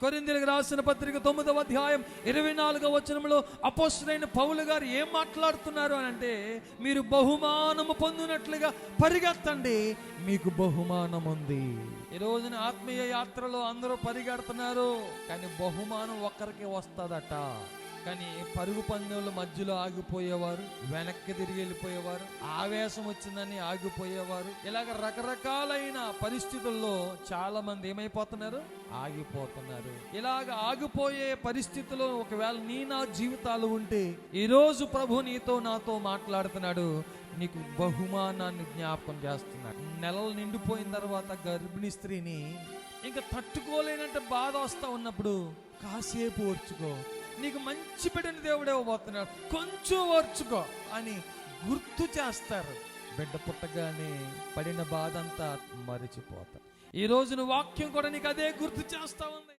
కొరింథీయులకు రాసిన పత్రిక 9వ అధ్యాయం 24వ వచనంలో అపోస్తలుడైన పౌలు గారు ఏం మాట్లాడుతున్నారు అని అంటే, మీరు బహుమానము పొందినట్లుగా పరిగెత్తండి, మీకు బహుమానం ఉంది. ఈ రోజున ఆత్మీయ యాత్రలో అందరూ పరిగెడుతున్నారు, కానీ బహుమానం ఒక్కరికి వస్తుందట. కానీ పరుగు పందెంల మధ్యలో ఆగిపోయేవారు, వెనక్కి తిరిగి వెళ్ళిపోయేవారు, ఆవేశం వచ్చిందని ఆగిపోయేవారు, ఇలాగ రకరకాలైన పరిస్థితుల్లో చాలా మంది ఏమైపోతున్నారు, ఆగిపోతున్నారు. ఇలాగ ఆగిపోయే పరిస్థితిలో ఒకవేళ నా జీవితాలు ఉంటే, ఈరోజు ప్రభు నీతో నాతో మాట్లాడుతున్నాడు. నీకు బహుమానాన్ని జ్ఞాపకం చేస్తున్నాడు. నెలలు నిండిపోయిన తర్వాత గర్భిణీ స్త్రీని ఇంకా తట్టుకోలేనంటే బాధ వస్తా ఉన్నప్పుడు కాసేపు ఓర్చుకో, నీకు మంచి బిడ్డని దేవుడే ఇవ్వబోతున్నాడు, కొంచెం ఓర్చుకో అని గుర్తు చేస్తారు. బిడ్డ పుట్టగానే పడిన బాధ అంతా మరిచిపోతారు. ఈ రోజున వాక్యం కూడా నీకు అదే గుర్తు చేస్తా ఉంది.